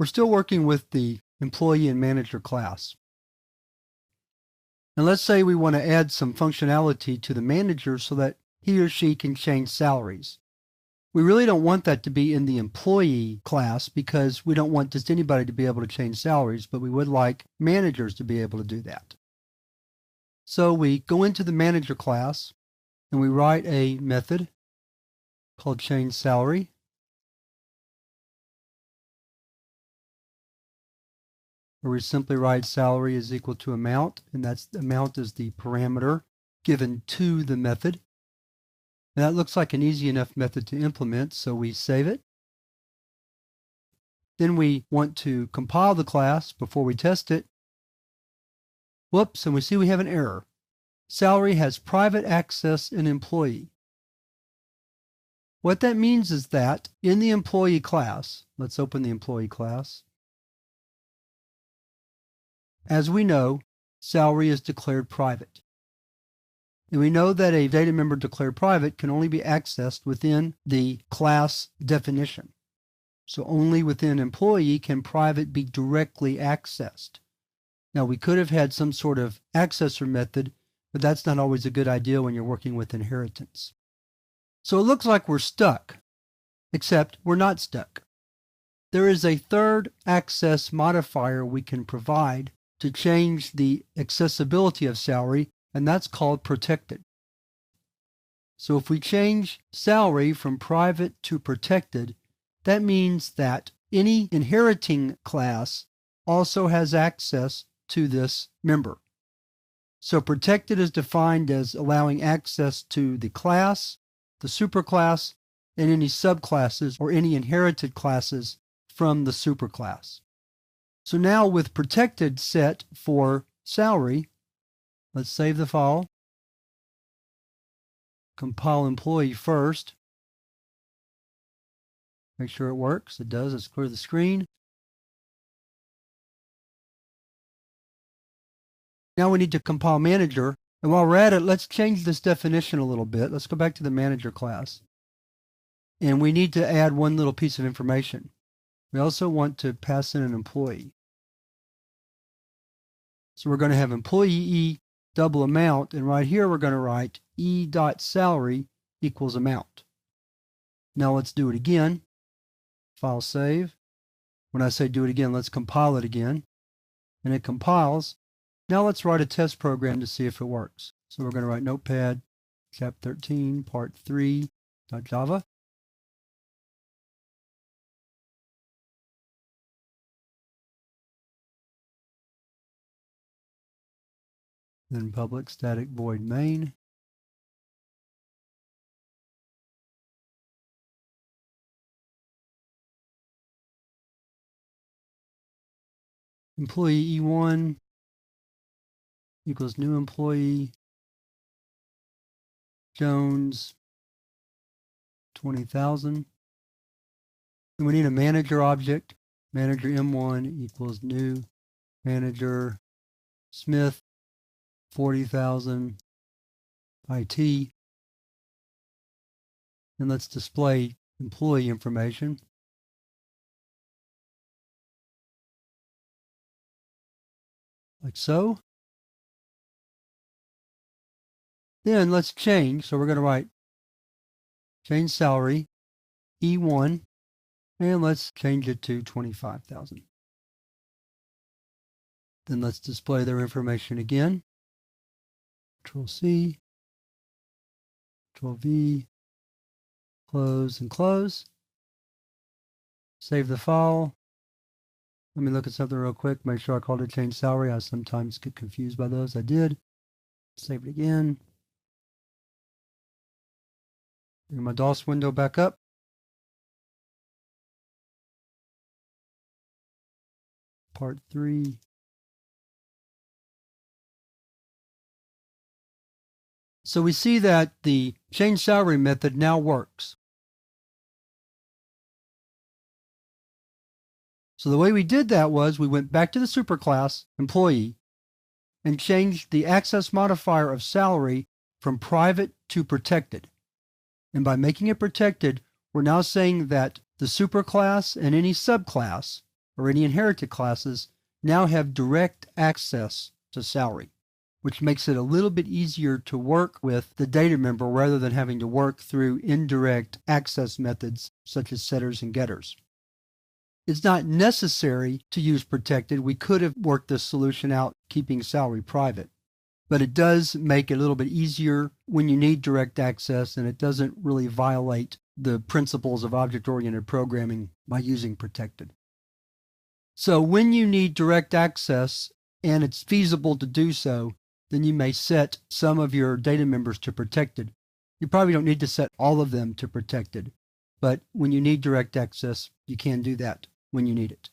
We're still working with the employee and manager class. And let's say we want to add some functionality to the manager so that he or she can change salaries. We really don't want that to be in the employee class because we don't want just anybody to be able to change salaries, but we would like managers to be able to do that. So we go into the manager class and we write a method called change salary. Where we simply write salary is equal to amount, and that's amount is the parameter given to the method. And that looks like an easy enough method to implement, so we save it. Then we want to compile the class before we test it. Whoops, and we see we have an error. Salary has private access in employee. What that means is that in the employee class, let's open the employee class. As we know, salary is declared private. And we know that a data member declared private can only be accessed within the class definition. So only within employee can private be directly accessed. Now we could have had some sort of accessor method, but that's not always a good idea when you're working with inheritance. So it looks like we're stuck, except we're not stuck. There is a third access modifier we can provide to change the accessibility of salary, and that's called protected. So if we change salary from private to protected, that means that any inheriting class also has access to this member. So protected is defined as allowing access to the class, the superclass, and any subclasses or any inherited classes from the superclass. So now with protected set for salary, let's save the file. Compile employee first. Make sure it works. It does. Let's clear the screen. Now we need to compile manager. And while we're at it, let's change this definition a little bit. Let's go back to the manager class. And we need to add one little piece of information. We also want to pass in an employee. So we're going to have employee E double amount, and right here we're going to write E.salary equals amount. Now let's do it again. File save. When I say do it again, let's compile it again. And it compiles. Now let's write a test program to see if it works. So we're going to write Notepad, chapter 13, part 3.java. Then public static void main. Employee E1 equals new employee Jones 20,000. And we need a manager object. Manager M1 equals new manager Smith 40,000 IT. And let's display employee information. Like so. Then let's change. So we're going to write change salary E1, and let's change it to 25,000. Then let's display their information again. Control C, Control V, close and close. Save the file. Let me look at something real quick. Make sure I called it change salary. I sometimes get confused by those. I did. Save it again. Bring my DOS window back up. Part 3. So we see that the change salary method now works. So the way we did that was we went back to the superclass employee and changed the access modifier of salary from private to protected. And by making it protected, we're now saying that the superclass and any subclass or any inherited classes now have direct access to salary, which makes it a little bit easier to work with the data member rather than having to work through indirect access methods such as setters and getters. It's not necessary to use protected. We could have worked this solution out keeping salary private, but it does make it a little bit easier when you need direct access, and it doesn't really violate the principles of object-oriented programming by using protected. So when you need direct access and it's feasible to do so, then you may set some of your data members to protected. You probably don't need to set all of them to protected, but when you need direct access, you can do that when you need it.